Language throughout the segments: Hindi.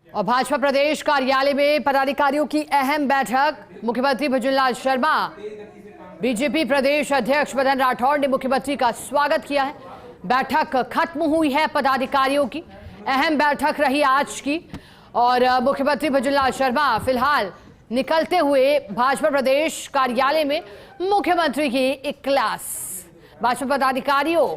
और भाजपा प्रदेश कार्यालय में पदाधिकारियों की अहम बैठक। मुख्यमंत्री भजनलाल शर्मा, बीजेपी प्रदेश अध्यक्ष मदन राठौड़ ने मुख्यमंत्री का स्वागत किया है। बैठक खत्म हुई है पदाधिकारियों की, अहम बैठक रही आज की। और मुख्यमंत्री भजनलाल शर्मा फिलहाल निकलते हुए भाजपा प्रदेश कार्यालय में मुख्यमंत्री की एक क्लास, भाजपा पदाधिकारियों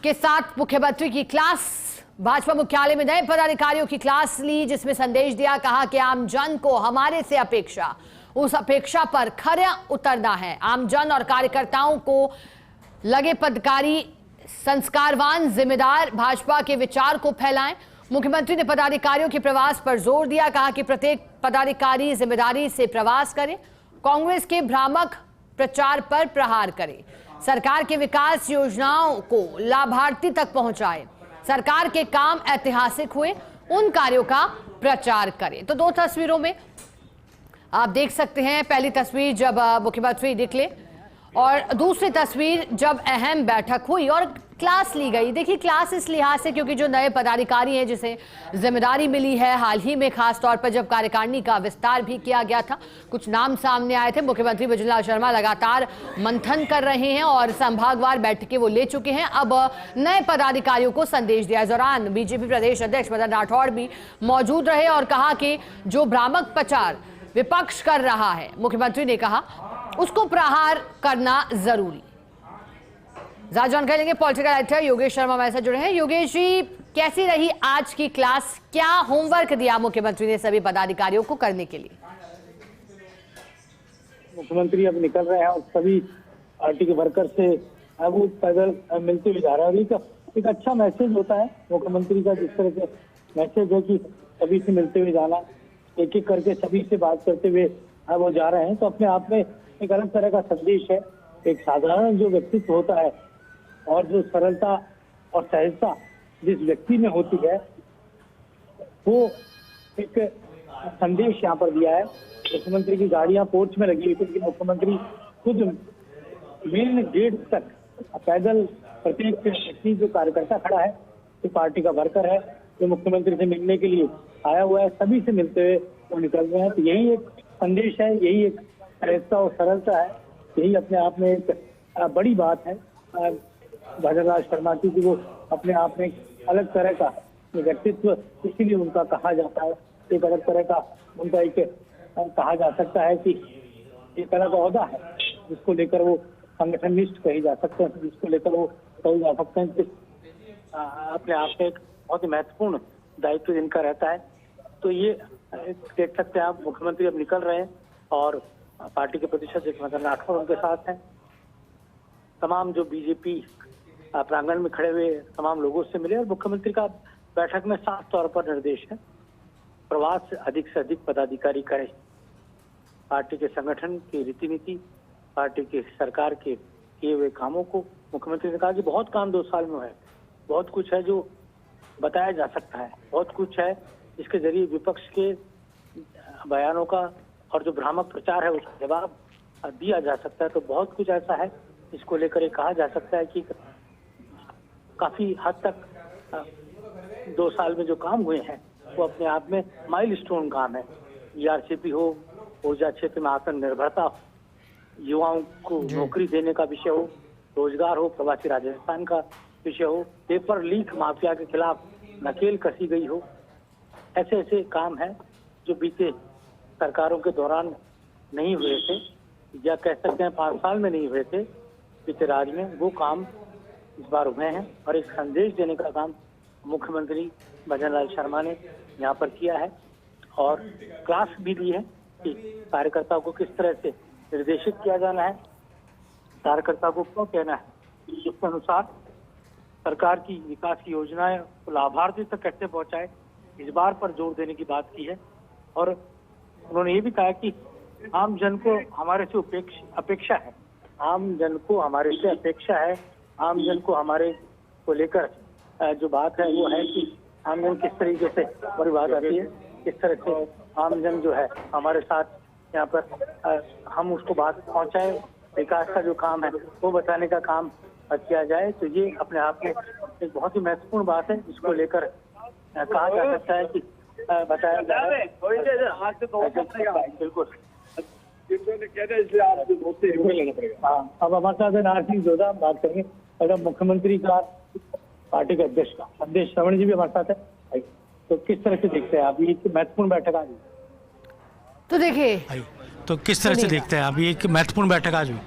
के साथ मुख्यमंत्री की क्लास, भाजपा मुख्यालय में नए पदाधिकारियों की क्लास ली, जिसमें संदेश दिया, कहा कि आम जन को हमारे से अपेक्षा, उस अपेक्षा पर खरा उतरना है। आम जन और कार्यकर्ताओं को लगे पदाधिकारी संस्कारवान, जिम्मेदार, भाजपा के विचार को फैलाएं। मुख्यमंत्री ने पदाधिकारियों के प्रवास पर जोर दिया, कहा कि प्रत्येक पदाधिकारी जिम्मेदारी से प्रवास करे, कांग्रेस के भ्रामक प्रचार पर प्रहार करे, सरकार के विकास योजनाओं को लाभार्थी तक पहुंचाए, सरकार के काम ऐतिहासिक हुए उन कार्यों का प्रचार करें। तो दो तस्वीरों में आप देख सकते हैं, पहली तस्वीर जब मुख्यमंत्री निकले और दूसरी तस्वीर जब अहम बैठक हुई और क्लास ली गई। देखिए, क्लास इस लिहाज से क्योंकि जो नए पदाधिकारी हैं जिसे जिम्मेदारी मिली है हाल ही में, खास तौर पर जब कार्यकारिणी का विस्तार भी किया गया था, कुछ नाम सामने आए थे। मुख्यमंत्री भजनलाल शर्मा लगातार मंथन कर रहे हैं और संभागवार बैठकें वो ले चुके हैं। अब नए पदाधिकारियों को संदेश दिया। इस दौरान बीजेपी प्रदेश अध्यक्ष मदन राठौड़ भी मौजूद रहे और कहा कि जो भ्रामक प्रचार विपक्ष कर रहा है, मुख्यमंत्री ने कहा उसको प्रहार करना जरूरी। ज्यादा जानकारी लेंगे पॉलिटिकल एडिटर योगेश शर्मा हमारे साथ जुड़े हैं। योगेश जी, कैसी रही आज की क्लास, क्या होमवर्क दिया मुख्यमंत्री ने सभी पदाधिकारियों को करने के लिए? मुख्यमंत्री अब निकल रहे हैं और सभी पार्टी के वर्कर से अब वो पैदल मिलते हुए जा रहा है। एक अच्छा मैसेज होता है मुख्यमंत्री का, जिस तरह से मैसेज है कि सभी से मिलते हुए जाना, एक एक करके सभी से बात करते हुए अब वो जा रहे हैं, तो अपने आप में एक अलग तरह का संदेश है। एक साधारण जो व्यक्तित्व होता है और जो सरलता और सहजता जिस व्यक्ति में होती है, वो एक संदेश यहाँ पर दिया है। मुख्यमंत्री की गाड़ियां पोर्च में लगी हुई थी, लेकिन मुख्यमंत्री खुद मेन गेट तक पैदल, प्रत्येक व्यक्ति जो कार्यकर्ता खड़ा है, जो पार्टी का वर्कर है, जो मुख्यमंत्री से मिलने के लिए आया हुआ है, सभी से मिलते हुए वो निकल रहे हैं। तो यही एक संदेश है, यही एक सहजता और सरलता है, यही अपने आप में एक बड़ी बात है भजनलाल शर्मा की, कि वो अपने आप में अलग तरह का व्यक्तित्व, इसीलिए उनका कहा जाता है, एक अलग तरह का उनका एक कहा जा सकता है कि एक अलग ओहदा है जिसको लेकर वो संगठनिस्ट कहे जा सकते हैं, जिसको लेकर वो कहे जा सकते हैं कि अपने आप में एक बहुत ही महत्वपूर्ण दायित्व जिनका रहता है। तो ये देख सकते हैं आप, मुख्यमंत्री अब निकल रहे हैं और पार्टी के प्रदेश अध्यक्ष मदन राठौड़ उनके साथ हैं। तमाम जो बीजेपी प्रांगण में खड़े हुए तमाम लोगों से मिले और मुख्यमंत्री का बैठक में साफ तौर पर निर्देश है, प्रवास से अधिक पदाधिकारी करें। पार्टी के संगठन की रीति नीति, पार्टी के सरकार के किए हुए कामों को मुख्यमंत्री ने कहा कि बहुत काम 2 साल में है, बहुत कुछ है जो बताया जा सकता है, बहुत कुछ है जिसके जरिए विपक्ष के बयानों का और जो भ्रामक प्रचार है उसका जवाब दिया जा सकता है। तो बहुत कुछ ऐसा है इसको लेकर ये कहा जा सकता है कि काफी हद तक 2 साल में जो काम हुए हैं वो अपने आप में माइलस्टोन काम है। ईआरसीपी हो, ऊर्जा क्षेत्र में आत्मनिर्भरता हो, युवाओं को नौकरी देने का विषय हो, रोजगार हो, प्रवासी राजस्थान का विषय हो, पेपर लीक माफिया के खिलाफ नकेल कसी गई हो, ऐसे ऐसे काम हैं जो बीते सरकारों के दौरान नहीं हुए थे, या कह सकते हैं 5 साल में नहीं हुए थे बीते राज में, वो काम इस बार हुए हैं। और एक संदेश देने का काम मुख्यमंत्री भजनलाल शर्मा ने यहाँ पर किया है और क्लास भी दी है कि कार्यकर्ताओं को किस तरह से निर्देशित किया जाना है, कार्यकर्ता को क्यों कहना है, इसके अनुसार सरकार की विकास की योजनाएं लाभार्थी तक कैसे पहुंचाए, इस बार पर जोर देने की बात की है। और उन्होंने ये भी कहा कि आम जन को हमारे से अपेक्षा है, आम जन को हमारे से अपेक्षा है, आम जन को हमारे को लेकर जो बात है वो है कि आम जन किस तरीके से, बड़ी बात आती है, किस तरह से आम जन जो है हमारे साथ यहाँ पर हम उसको बात पहुँचाए, विकास का जो काम है वो बताने का काम किया जाए। तो ये अपने आप में एक बहुत ही महत्वपूर्ण बात है, जिसको लेकर कहा जा सकता है कि बताया जा रहा है। बिल्कुल हाँ, अब हमारे साथ है नारसिंह जोधा, हम बात करेंगे अगर मुख्यमंत्री का पार्टी के अध्यक्ष का संदेश श्रवण जी भी हमारे साथ है। तो किस तरह से देखते हैं आप ये महत्वपूर्ण बैठक आज? तो देखिए, तो किस तरह से देखते हैं आप ये एक महत्वपूर्ण बैठक आज हुई?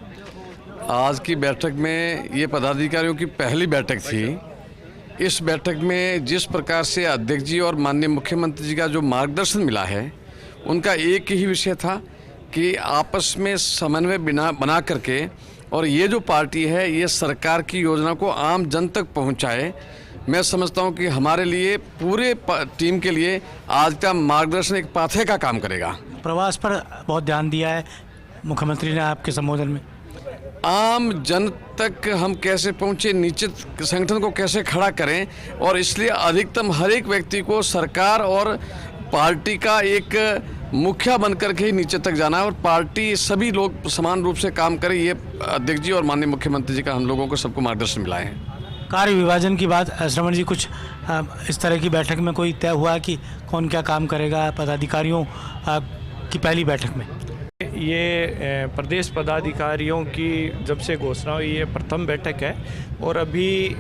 आज की बैठक में ये पदाधिकारियों की पहली बैठक थी। इस बैठक में जिस प्रकार से अध्यक्ष जी और माननीय मुख्यमंत्री जी का जो मार्गदर्शन मिला है, उनका एक ही विषय था कि आपस में समन्वय बना करके और ये जो पार्टी है ये सरकार की योजना को आम जन तक पहुंचाए। मैं समझता हूं कि हमारे लिए पूरे टीम के लिए आज का मार्गदर्शन एक पाथे का काम करेगा। प्रवास पर बहुत ध्यान दिया है मुख्यमंत्री ने आपके संबोधन में। आम जन तक हम कैसे पहुंचे, नीचे संगठन को कैसे खड़ा करें, और इसलिए अधिकतम हर एक व्यक्ति को सरकार और पार्टी का एक मुखिया बनकर के ही नीचे तक जाना है और पार्टी सभी लोग समान रूप से काम करें। ये अध्यक्ष जी और माननीय मुख्यमंत्री जी का हम लोगों को सबको मार्गदर्शन मिला है। कार्य विभाजन की बात श्रवण जी, कुछ इस तरह की बैठक में कोई तय हुआ कि कौन क्या काम करेगा पदाधिकारियों की पहली बैठक में? ये प्रदेश पदाधिकारियों की जब से घोषणा हुई ये प्रथम बैठक है और अभी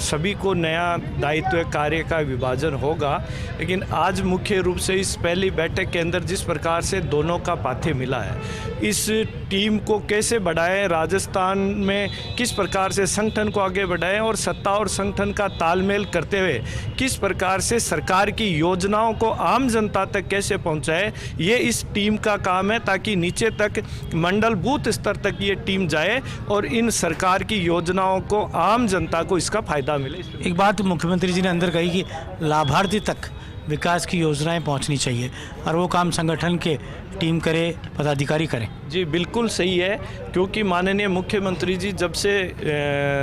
सभी को नया दायित्व कार्य का विभाजन होगा। लेकिन आज मुख्य रूप से इस पहली बैठक के अंदर जिस प्रकार से दोनों का पाथे मिला है, इस टीम को कैसे बढ़ाएं, राजस्थान में किस प्रकार से संगठन को आगे बढ़ाएं और सत्ता और संगठन का तालमेल करते हुए किस प्रकार से सरकार की योजनाओं को आम जनता तक कैसे पहुंचाएं, ये इस टीम का काम है ताकि नीचे तक मंडल बूथ स्तर तक ये टीम जाए और इन सरकार की योजनाओं को आम जनता को इसका फायदा मिले। एक बात मुख्यमंत्री जी ने अंदर कही कि लाभार्थी तक विकास की योजनाएं पहुंचनी चाहिए और वो काम संगठन के टीम करे, पदाधिकारी करें। जी बिल्कुल सही है, क्योंकि माननीय मुख्यमंत्री जी जब से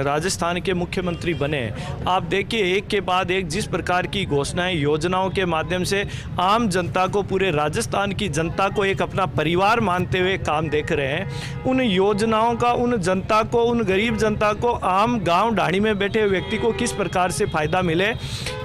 राजस्थान के मुख्यमंत्री बने, आप देखिए एक के बाद एक जिस प्रकार की घोषणाएं योजनाओं के माध्यम से आम जनता को, पूरे राजस्थान की जनता को एक अपना परिवार मानते हुए काम देख रहे हैं। उन योजनाओं का उन जनता को, उन गरीब जनता को, आम गाँव ढाणी में बैठे व्यक्ति को किस प्रकार से फ़ायदा मिले,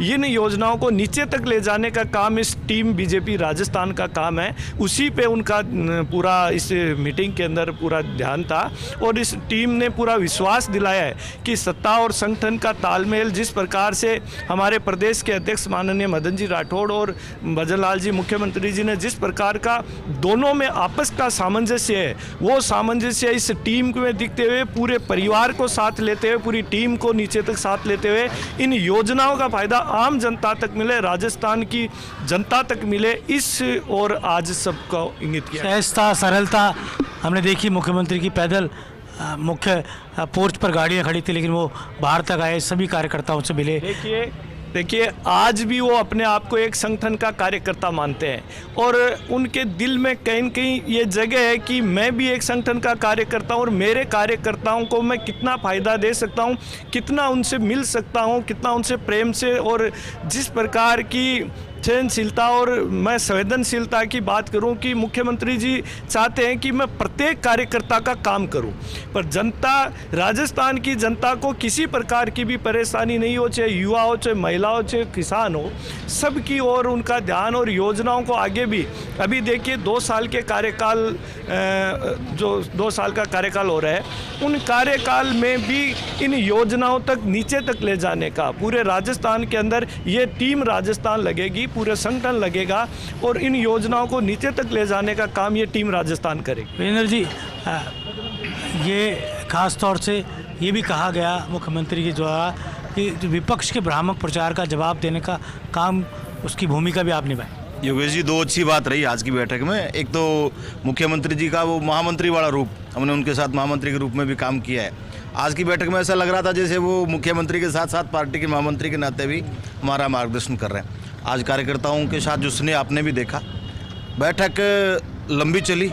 इन योजनाओं को नीचे तक ले जाने का काम इस टीम बीजेपी राजस्थान का काम है। उसी पे उनका पूरा इस मीटिंग के अंदर पूरा ध्यान था और इस टीम ने पूरा विश्वास दिलाया है कि सत्ता और संगठन का तालमेल जिस प्रकार से हमारे प्रदेश के अध्यक्ष माननीय मदन जी राठौड़ और भजन लाल जी मुख्यमंत्री जी ने जिस प्रकार का दोनों में आपस का सामंजस्य है, वो सामंजस्य इस टीम में दिखते हुए पूरे परिवार को साथ लेते हुए, पूरी टीम को नीचे तक साथ लेते हुए इन योजनाओं का फायदा आम जनता तक मिले, राजस्थान की जनता तक मिले, इस और आज सबको इंगित किया। सहजता, सरलता हमने देखी। मुख्यमंत्री की पैदल मुख्य पोर्च पर गाड़ियां खड़ी थी, लेकिन वो बाहर तक आए, सभी कार्यकर्ताओं से मिले। देखिए आज भी वो अपने आप को एक संगठन का कार्यकर्ता मानते हैं और उनके दिल में कहीं न कहीं ये जगह है कि मैं भी एक संगठन का कार्यकर्ता हूँ और मेरे कार्यकर्ताओं को मैं कितना फ़ायदा दे सकता हूँ, कितना उनसे मिल सकता हूँ, कितना उनसे प्रेम से, और जिस प्रकार की सहनशीलता और मैं संवेदनशीलता की बात करूं कि मुख्यमंत्री जी चाहते हैं कि मैं प्रत्येक कार्यकर्ता का काम करूं, पर जनता, राजस्थान की जनता को किसी प्रकार की भी परेशानी नहीं हो, चाहे युवा हो, चाहे महिला हो, चाहे किसान हो, सबकी ओर उनका ध्यान और योजनाओं को आगे भी। अभी देखिए 2 साल के कार्यकाल, जो 2 साल का कार्यकाल हो रहा है, उन कार्यकाल में भी इन योजनाओं तक नीचे तक ले जाने का पूरे राजस्थान के अंदर ये टीम राजस्थान लगेगी, पूरे संगठन लगेगा और इन योजनाओं को नीचे तक ले जाने का काम ये टीम राजस्थान करेगी। वीरेंद्र जी, ये खास तौर से ये भी कहा गया मुख्यमंत्री के द्वारा कि विपक्ष के भ्रामक प्रचार का जवाब देने का काम, उसकी भूमिका भी आप निभाएं। योगेश जी, 2 अच्छी बात रही आज की बैठक में। एक तो मुख्यमंत्री जी का वो महामंत्री वाला रूप, हमने उनके साथ महामंत्री के रूप में भी काम किया है। आज की बैठक में ऐसा लग रहा था जैसे वो मुख्यमंत्री के साथ साथ पार्टी के महामंत्री के नाते भी हमारा मार्गदर्शन कर रहे हैं। आज कार्यकर्ताओं के साथ जो स्नेह आपने भी देखा, बैठक लंबी चली।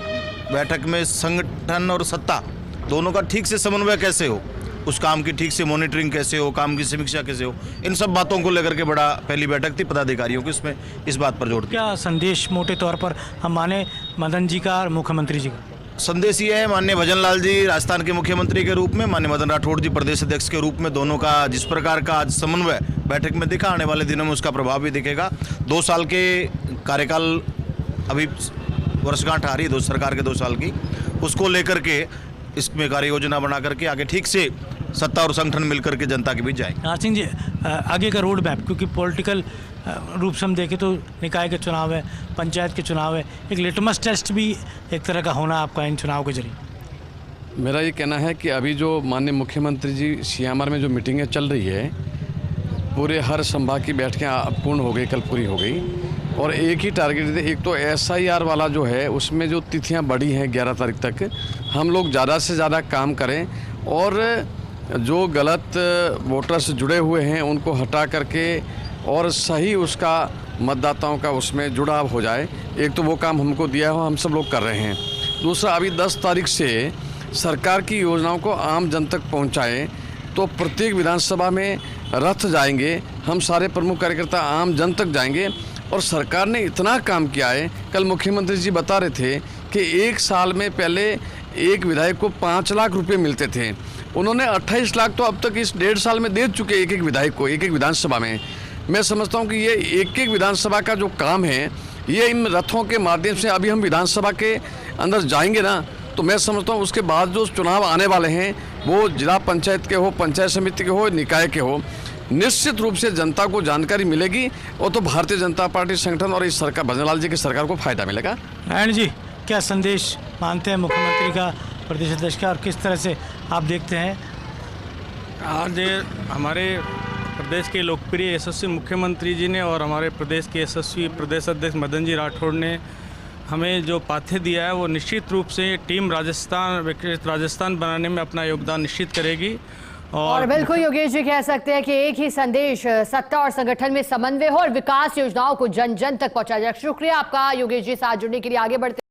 बैठक में संगठन और सत्ता दोनों का ठीक से समन्वय कैसे हो, उस काम की ठीक से मॉनिटरिंग कैसे हो, काम की समीक्षा कैसे हो, इन सब बातों को लेकर के बड़ा पहली बैठक थी पदाधिकारियों की। इसमें इस बात पर जोर दिया। क्या संदेश मोटे तौर पर हम माने मदन जी का और मुख्यमंत्री जी का? संदेश ये है, माननीय भजन लाल जी राजस्थान के मुख्यमंत्री के रूप में, माननीय मदन राठौड़ जी प्रदेश अध्यक्ष के रूप में, दोनों का जिस प्रकार का आज समन्वय बैठक में दिखा, आने वाले दिनों में उसका प्रभाव भी दिखेगा। 2 साल के कार्यकाल अभी वर्षगांठ आ रही है, सरकार के 2 साल की, उसको लेकर के इसमें कार्य योजना बना करके आगे ठीक से सत्ता और संगठन मिलकर के जनता के बीच जाए। नाथ सिंह जी, आगे का रोड मैप, क्योंकि पॉलिटिकल रूप से हम देखें तो निकाय के चुनाव है, पंचायत के चुनाव है, एक लिटमस टेस्ट भी एक तरह का होना आपका इन चुनाव के जरिए। मेरा ये कहना है कि अभी जो माननीय मुख्यमंत्री जी सियामर में जो मीटिंगें चल रही है, पूरे हर संभाग की बैठकें पूर्ण हो गई, कल पूरी हो गई, और एक ही टारगेट थे। एक तो SIR वाला जो है उसमें जो तिथियां बढ़ी हैं 11 तारीख तक, हम लोग ज़्यादा से ज़्यादा काम करें और जो गलत वोटर से जुड़े हुए हैं उनको हटा करके और सही उसका मतदाताओं का उसमें जुड़ाव हो जाए। एक तो वो काम हमको दिया हो, हम सब लोग कर रहे हैं। दूसरा, अभी 10 तारीख से सरकार की योजनाओं को आम जन तक पहुंचाएं, तो प्रत्येक विधानसभा में रथ जाएंगे, हम सारे प्रमुख कार्यकर्ता आम जन तक जाएंगे। और सरकार ने इतना काम किया है, कल मुख्यमंत्री जी बता रहे थे कि 1 साल में पहले एक विधायक को 5 लाख रुपए मिलते थे, उन्होंने 28 लाख तो अब तक इस 1.5 साल में दे चुके एक एक विधायक को, एक एक विधानसभा में। मैं समझता हूं कि ये एक एक विधानसभा का जो काम है, ये इन रथों के माध्यम से अभी हम विधानसभा के अंदर जाएंगे ना, तो मैं समझता हूं उसके बाद जो चुनाव आने वाले हैं, वो जिला पंचायत के हो, पंचायत समिति के हो, निकाय के हो, निश्चित रूप से जनता को जानकारी मिलेगी और तो भारतीय जनता पार्टी संगठन और इस सरकार, भजन लाल जी की सरकार को फायदा मिलेगा। नारायण जी, क्या संदेश मानते हैं मुख्यमंत्री का, प्रदेश अध्यक्ष का, और किस तरह से आप देखते हैं? आज हमारे प्रदेश के लोकप्रिय यशस्वी मुख्यमंत्री जी ने और हमारे प्रदेश के यशस्वी प्रदेश अध्यक्ष मदन जी राठौड़ ने हमें जो पाथ्य दिया है, वो निश्चित रूप से टीम राजस्थान बनाने में अपना योगदान निश्चित करेगी। और बिल्कुल योगेश जी कह सकते हैं कि एक ही संदेश, सत्ता और संगठन में समन्वय हो और विकास योजनाओं को जन जन तक पहुंचाया जाए। शुक्रिया आपका योगेश जी, साथ जुड़ने के लिए। आगे बढ़ते